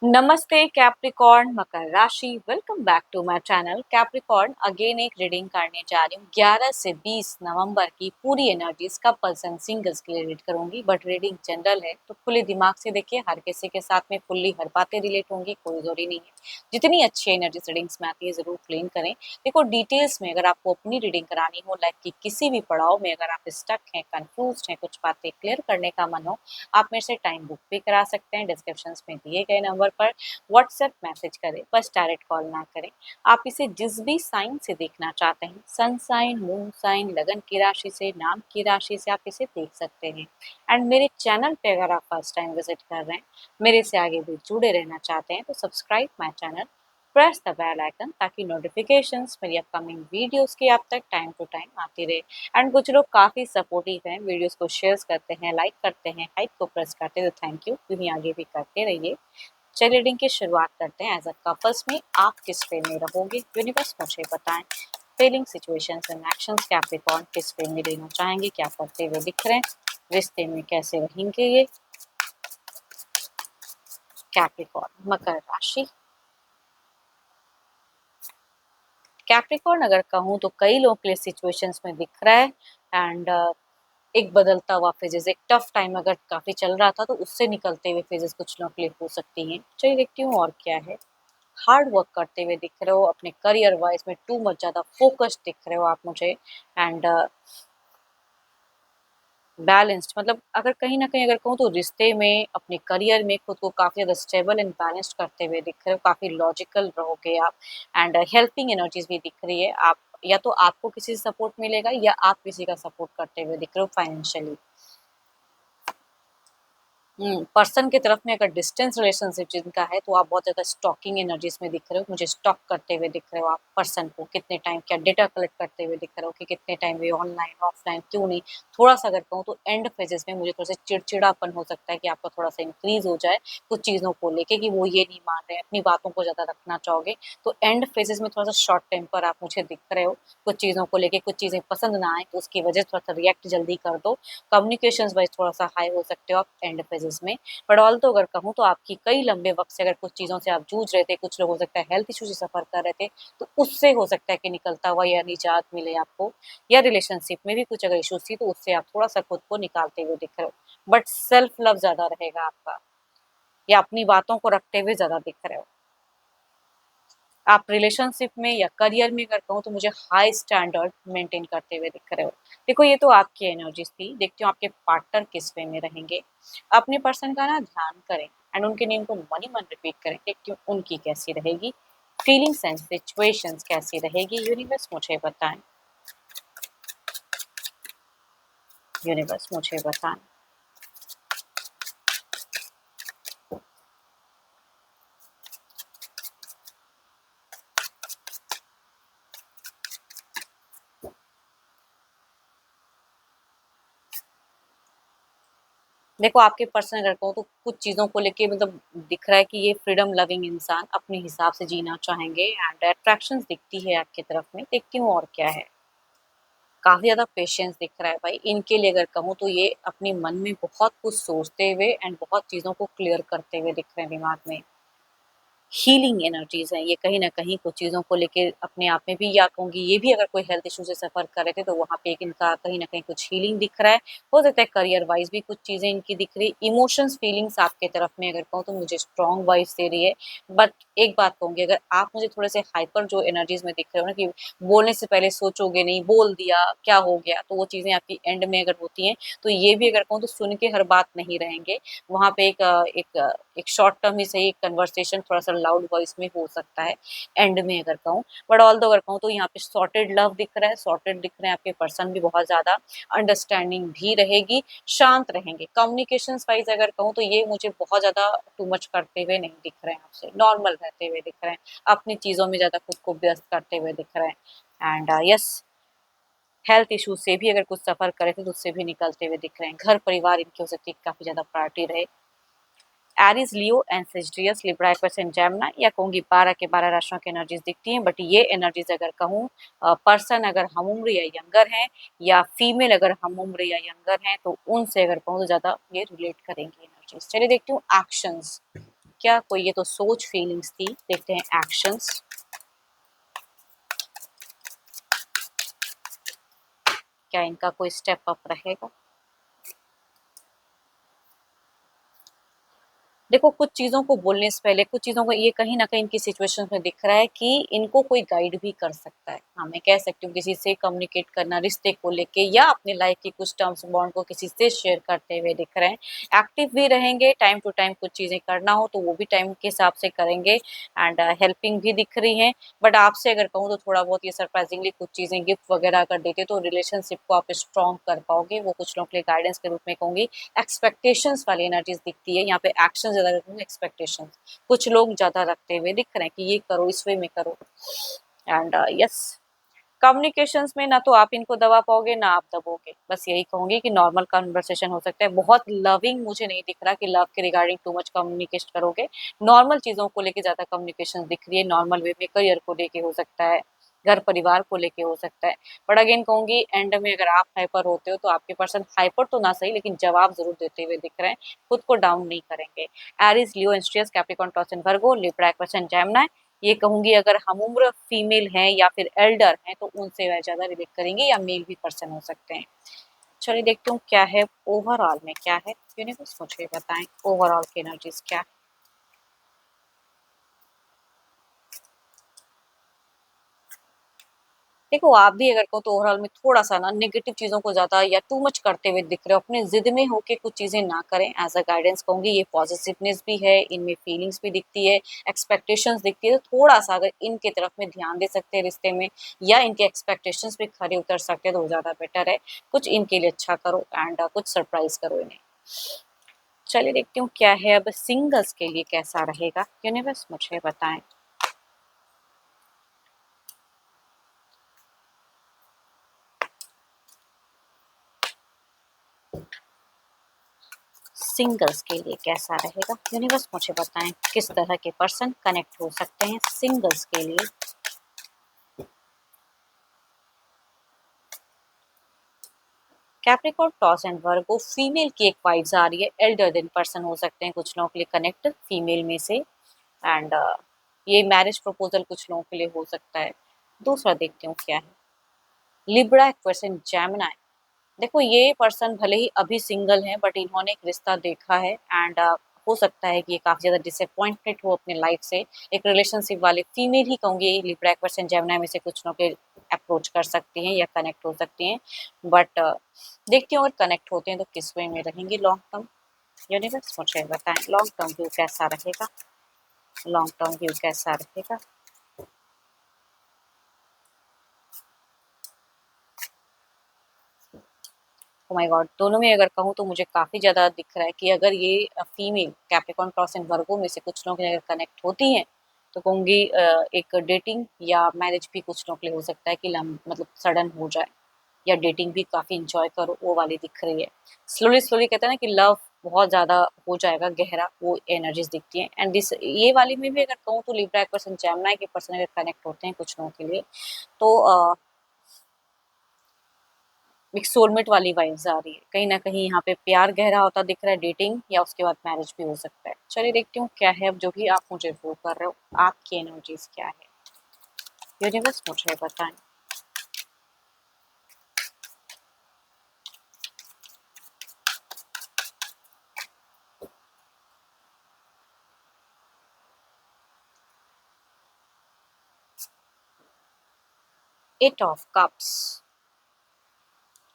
नमस्ते कैप्रिकॉर्न मकर राशि। Welcome back to my channel Capricorn. Again एक रीडिंग करने जा रही हूँ 11 से 20 नवंबर की पूरी एनर्जीज का पर्सन सिंगल्स के लिए रीड करूंगी। बट रीडिंग जनरल है तो खुले दिमाग से देखिए, हर किसी के साथ में फुल्ली हर बातें रिलेट होंगी, कोई जरूरी नहीं है। जितनी अच्छी एनर्जीज रीडिंग्स में आती है जरूर क्लेम करें। देखो डिटेल्स में अगर आपको अपनी रीडिंग करानी हो, लाइफ की किसी भी पड़ाव में अगर आप स्टक हैं, कंफ्यूज हैं, कुछ बातें क्लियर करने का मन हो, आप मेरे से टाइम बुक भी करा सकते हैं। डिस्क्रिप्शन में दिए गए नंबर पर व्हाट्सएप मैसेज करें, बस डायरेक्ट कॉल ना करें। आप इसे जिस भी साइन से देखना चाहते हैं, सन साइन, मून साइन, लगन की राशि से, नाम की राशि से, आप इसे देख सकते हैं। एंड मेरे चैनल पे अगर आप फर्स्ट टाइम विजिट कर रहे हैं, मेरे से आगे भी जुड़े रहना चाहते हैं, तो subscribe my channel, press the bell icon, ताकि नोटिफिकेशंस मेरी अपकमिंग वीडियोस की आप तक टाइम टू टाइम आती रहे। एंड कुछ लोग काफ़ी सपोर्टिव हैं, वीडियोस को शेयर करते हैं, लाइक करते हैं, हाइप को प्रेस करते हैं, तो थैंक यू, तुम्हें आगे भी करते रहिए। चलिए रीडिंग की शुरुआत करते हैं। एज अ कपल्स में आप किस वे में रहोगे, यूनिवर्स मुझे बताएं। Feeling, situations and actions, Capricorn किस वे में लेना चाहेंगे, क्या करते हुए दिख रहे हैं, रिश्ते में कैसे रहेंगे ये कैप्रिकॉर्न। मकर राशि। कैप्रिकॉर्न अगर कहूँ तो कई लोगों के लिए सिचुएशंस में दिख रहा है। एंड एक बदलता हुआ फेजेस, एक टफ टाइम अगर काफी चल रहा था तो उससे निकलते हुए फेजेस कुछ लोगों के लिए हो सकती हैं। चलिए देखती हूँ और क्या है। हार्ड वर्क करते हुए दिख रहे हो, अपने करियर वाइज में टू मच ज़्यादा फोकस्ड दिख रहे हो आप मुझे। एंड बैलेंस्ड, मतलब अगर कहीं ना कहीं अगर कहूँ तो रिश्ते में, अपने करियर में खुद को काफ़ी ज़्यादा स्टेबल एंड बैलेंस्ड करते हुए दिख रहे हो, काफ़ी लॉजिकल रहोगे आप। एंड हेल्पिंग एनर्जीज भी दिख रही है। आप या तो आपको किसी से सपोर्ट मिलेगा या आप किसी का सपोर्ट करते हुए दिख रहे हो फाइनेंशियली। पर्सन की तरफ में अगर डिस्टेंस रिलेशनशिप जिनका है तो आप बहुत ज़्यादा स्टॉकिंग एनर्जीज में दिख रहे हो, मुझे स्टॉक करते हुए दिख रहे हो आप पर्सन को, कितने टाइम क्या डेटा कलेक्ट करते हुए दिख रहे हो कि कितने टाइम वे ऑनलाइन ऑफलाइन क्यों नहीं। थोड़ा सा अगर कहूँ तो एंड फेजेस में मुझे थोड़ा सा चिड़चिड़ापन हो सकता है कि आपका थोड़ा सा इंक्रीज हो जाए कुछ चीज़ों को लेके, कि वो ये नहीं मान रहे हैं, अपनी बातों को ज़्यादा रखना चाहोगे। तो एंड फेजेस में थोड़ा सा शॉर्ट टेम्पर आप मुझे दिख रहे हो, कुछ चीज़ों को लेके, कुछ चीज़ें पसंद ना आए तो उसकी वजह से थोड़ा सा रिएक्ट जल्दी कर दो। कम्युनिकेशन वाइज थोड़ा सा हाई हो सकते हो आप एंड फेजेस में। बट ऑल तो अगर कहूँ तो आपकी कई लंबे वक्त से अगर कुछ चीज़ों से आप जूझ रहे थे, कुछ लोग हो सकता है हेल्थ इशू से सफ़र कर रहे थे, तो उससे हो सकता है कि निकलता हुआ या निजात मिले आपको। या रिलेशनशिप में भी कुछ अगर इश्यूज थी तो उससे आप थोड़ा सा खुद को निकालते हुए दिख रहे हो। बट सेल्फ लव ज़्यादा रहेगा आपका, या अपनी बातों को रखते हुए ज़्यादा दिख रहे हो आप। रिलेशनशिप में या करियर में अगर कहूँ तो मुझे हाई स्टैंडर्ड मेंटेन करते हुए दिख रहे हो। देखो ये तो आपकी एनर्जीज थी, देखती हूँ आपके पार्टनर किस वे में रहेंगे। अपने पर्सन का ना ध्यान करें एंड उनके नेम को मन ही मन रिपीट करें, देखती हूँ उनकी कैसी रहेगी, फीलिंग्स एंड सिचुएशंस कैसी रहेगी, यूनिवर्स मुझे बताएं। यूनिवर्स मुझे बताएं। देखो आपके पर्सन अगर कहूँ तो कुछ चीज़ों को लेके मतलब दिख रहा है कि ये फ्रीडम लविंग इंसान अपने हिसाब से जीना चाहेंगे। एंड अट्रैक्शंस दिखती है आपकी तरफ में, देखती हूँ और क्या है। काफ़ी ज़्यादा पेशेंस दिख रहा है भाई इनके लिए अगर कहूँ तो, ये अपने मन में बहुत कुछ सोचते हुए एंड बहुत चीज़ों को क्लियर करते हुए दिख रहे हैं दिमाग में। हीलिंग एनर्जीज़ हैं ये कहीं न कहीं कुछ चीज़ों को लेके अपने आप में भी, या कहूँगी ये भी अगर कोई हेल्थ इश्यू से सफ़र कर रहे थे तो वहाँ पे एक इनका कहीं न कहीं कुछ हीलिंग दिख रहा है। हो सकता है करियर वाइज़ भी कुछ चीज़ें इनकी दिख रही है। इमोशंस, फीलिंग्स आपके तरफ में अगर कहूँ तो मुझे स्ट्रॉन्ग वाइब्स दे रही है। बट एक बात कहूँगी, अगर आप मुझे थोड़े से हाइपर जो एनर्जीज़ में दिख रहे हो ना, कि बोलने से पहले सोचोगे नहीं, बोल दिया, क्या हो गया? तो वो चीज़ें आपकी एंड में अगर होती हैं, तो ये भी अगर कहूँ तो सुन के हर बात नहीं रहेंगे। वहाँ पे एक शॉर्ट टर्म ही सही, एक कन्वर्सेशन थोड़ा-सा लाउड वॉइस में हो सकता है एंड में अगर कहूँ। बट ऑल्दो अगर कहूँ तो यहाँ पे सॉर्टेड लव दिख रहा है, सॉर्टेड दिख रहे हैं आपके पर्सन भी बहुत ज़्यादा, अंडरस्टैंडिंग भी रहेगी, शांत रहेंगे। कम्युनिकेशंस वाइज़ अगर कहूँ तो ये मुझे बहुत ज़्यादा टू मच करते हुए नहीं दिख रहे हैं आपसे, नॉर्मल रहते हुए दिख रहे हैं, अपनी चीज़ों में ज़्यादा खुद को व्यस्त करते हुए दिख रहे हैं। एंड यस, हेल्थ इश्यूज से भी अगर कुछ सफ़र कर रहे थे तो उससे भी निकलते हुए दिख रहे हैं। घर परिवार इनकी हो सकती है काफ़ी ज़्यादा प्रायोरिटी रहे। Aries, Leo and Sagittarius, Libra, Aquarius and Gemini, या कहूँगी 12 के 12 राशियों की एनर्जीज दिखती हैं। बट ये एनर्जीज अगर कहूँ, पर्सन अगर हम उम्र या यंगर हैं, या फीमेल अगर हम उम्र या यंगर हैं, तो उनसे अगर कहूँ तो ज़्यादा ये रिलेट करेंगी एनर्जीज। चलिए देखती हूँ एक्शंस क्या? कोई ये तो सोच फीलिंग्स थी, देखते हैं एक्शंस। क्या इनका कोई स्टेप अप रहेगा? देखो, कुछ चीज़ों को बोलने से पहले, कुछ चीज़ों को ये कहीं न कहीं इनकी सिचुएशन में दिख रहा है कि इनको कोई गाइड भी कर सकता है। हाँ, मैं कह सकती हूँ किसी से कम्युनिकेट करना रिश्ते को लेके या अपनी लाइफ़ के कुछ टर्म्स बॉन्ड को किसी से शेयर करते हुए दिख रहे हैं। एक्टिव भी रहेंगे, टाइम टू टाइम कुछ चीज़ें करना हो तो वो भी टाइम के हिसाब से करेंगे एंड हेल्पिंग भी दिख रही हैं। बट आपसे अगर कहूँ तो थोड़ा बहुत ये सरप्राइज़िंगली कुछ चीज़ें गिफ्ट वगैरह अगर देते तो रिलेशनशिप को आप स्ट्रॉन्ग कर पाओगे। वो कुछ लोगों के लिए गाइडेंस के रूप में कहूँगी। एक्सपेक्टेशंस वाली एनर्जीज दिखती है, यहाँ पे एक्शन ज्यादा रखते हैं, एक्सपेक्टेशंस कुछ लोग ज्यादा रखते हुए दिख रहे हैं कि ये करो, इस वे में करो। एंड यस, कम्युनिकेशंस में ना तो आप इनको दबा पाओगे ना आप दबोगे। बस यही कहूंगी कि नॉर्मल कन्वर्सेशन हो सकता है। बहुत लविंग मुझे नहीं दिख रहा कि लव के रिगार्डिंग टू मच कम्युनिकेट करोगे। नॉर्मल चीजों को लेके ज्यादा कम्युनिकेशन दिख रही है, नॉर्मल वे में करियर को लेके हो सकता है, घर परिवार को लेके हो सकता है। बट अगेन कहूंगी, एंड में अगर आप हाइपर होते हो तो आपके पर्सन हाइपर तो ना सही लेकिन जवाब जरूर देते हुए दिख रहे हैं, खुद को डाउन नहीं करेंगे। एरिस, लियो, एस्ट्रियस, Capricorn, Taurus and Virgo, Libra, Aquarius and Gemini, ये कहूंगी अगर हम उम्र फीमेल हैं या फिर एल्डर हैं तो उनसे वह ज्यादा रिलेट करेंगे, या मेल भी पर्सन हो सकते हैं। चलिए देखते हूँ क्या है ओवरऑल में, क्या है यूनिवर्स मुझे बताएं ओवरऑल की एनर्जीज क्या है। देखो, आप भी अगर कहो तो ओवरऑल में थोड़ा-सा ना नेगेटिव चीज़ों को ज़्यादा या टू मच करते हुए दिख रहे हो, अपनी ज़िद में होके कुछ चीज़ें ना करें। एज़ अ गाइडेंस कहूँगी, ये पॉजिटिवनेस भी है, इनमें फीलिंग्स भी दिखती है, एक्सपेक्टेशंस दिखती है, तो थोड़ा-सा अगर इनके तरफ में ध्यान दे सकते हैं रिश्ते में या इनके एक्सपेक्टेशंस पे खरे उतर सकते हैं तो वो ज़्यादा बेटर है। कुछ इनके लिए अच्छा करो एंड कुछ सरप्राइज़ करो इन्हें। चलिए देखती हूँ क्या है अब सिंगल्स के लिए कैसा रहेगा, यूनिवर्स मुझे बताएँ। सिंगल्स के लिए कैसा रहेगा, यूनिवर्स मुझे बताएं किस तरह के पर्सन कनेक्ट हो सकते हैं सिंगल्स के लिए। Capricorn, toss and Virgo, female की एक वाइब्स आ रही है, एल्डर देन पर्सन हो सकते हैं कुछ लोगों के लिए कनेक्ट फीमेल में से। एंड ये मैरिज प्रपोजल कुछ लोगों के लिए हो सकता है। दूसरा देखते हूँ क्या है, लिब्रा, एक्वेरियस एंड जेमिनी। देखो, ये पर्सन भले ही अभी सिंगल हैं बट इन्होंने एक रिश्ता देखा है एंड हो सकता है कि ये काफ़ी ज़्यादा डिसअपॉइंटेड हो अपने लाइफ से। एक रिलेशनशिप वाले फीमेल ही कहूँगी, लिब्रा, एक्वेरियस एंड जेमिनी में से कुछ लोग के अप्रोच कर सकती हैं या कनेक्ट हो सकती हैं। बट देखती हूँ अगर कनेक्ट होते हैं तो किस वे में रहेंगी लॉन्ग टर्म। यूनिवर्स मुझे बताएं लॉन्ग टर्म व्यू कैसा रहेगा, लॉन्ग टर्म व्यू कैसा रहेगा। Oh my God! दोनों में अगर कहूँ तो मुझे काफ़ी ज़्यादा दिख रहा है कि अगर ये फीमेल कैप्रिकॉर्न, टॉरस एंड वर्गो में से कुछ लोग अगर कनेक्ट होती हैं, तो कहूँगी एक डेटिंग या मैरिज भी कुछ लोगों के लिए हो सकता है कि लम मतलब सडन हो जाए, या डेटिंग भी काफ़ी एन्जॉय करो, वो वाली दिख रही है। स्लोली-स्लोली कहते हैं ना कि लव बहुत ज़्यादा हो जाएगा गहरा, वो एनर्जीज़ दिखती हैं। एंड दिस ये वाली में भी अगर कहूँ तो लिब्रा, एक्वेरियस एंड जेमिनी के पर्सन अगर कनेक्ट होते हैं कुछ लोगों के लिए, तो एक सोलमेट वाली वाइब्स आ रही है। कहीं न कहीं यहाँ पे प्यार गहरा होता दिख रहा है, डेटिंग या उसके बाद मैरिज भी हो सकता है। चलिए देखती हूँ क्या है अब जो भी आप मुझे वो कर रहे हो, आपकी एनर्जीज़ क्या है? यूनिवर्स मुझे बताएँ। एट ऑफ कप्स,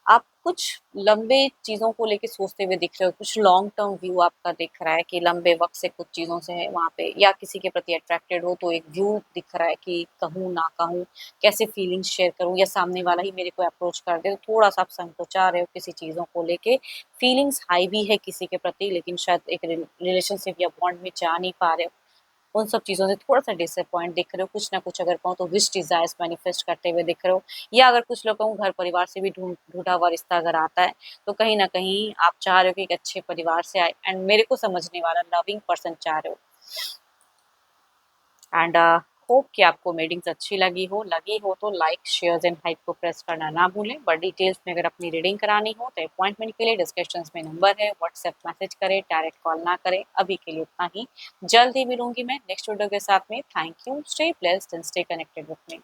आप कुछ लंबे चीज़ों को लेके सोचते हुए दिख रहे हो, कुछ लॉन्ग टर्म व्यू आपका दिख रहा है कि लंबे वक़्त से कुछ चीज़ों से है वहाँ पे, या किसी के प्रति अट्रैक्टेड हो तो एक व्यू दिख रहा है कि कहूँ ना कहूँ, कैसे फीलिंग्स शेयर करूँ, या सामने वाला ही मेरे को अप्रोच कर दे, तो थोड़ा-सा आप संकोचा रहे हो किसी चीज़ों को लेके। फीलिंग्स हाई भी है किसी के प्रति लेकिन शायद एक रिलेशनशिप या बॉन्ड में जा नहीं पा रहे हो। उन सब चीज़ों से थोड़ा-सा डिसअपॉइंट दिख रहे हो, कुछ ना कुछ अगर कहूँ तो विश डिज़ायर्स मैनिफेस्ट करते हुए दिख रहे हो, या अगर कुछ लोग कहूँ घर परिवार से भी ढूँढा हुआ रिश्ता अगर आता है, तो कहीं न कहीं आप चाह रहे हो कि एक अच्छे परिवार से आए एंड मेरे को समझने वाला लविंग पर्सन चाह रहे हो। एंड होप कि आपको रीडिंग्स अच्छी लगी हो तो लाइक शेयर एंड हाइप को प्रेस करना ना भूलें। बट डिटेल्स में अगर अपनी रीडिंग करानी हो तो अपॉइंटमेंट के लिए डिस्क्रिप्शन में नंबर है, व्हाट्सएप मैसेज करें, डायरेक्ट कॉल ना करें। अभी के लिए उतना ही, जल्द ही मिलूंगी मैं नेक्स्ट वीडियो के साथ में। Thank you, stay blessed and stay connected with me.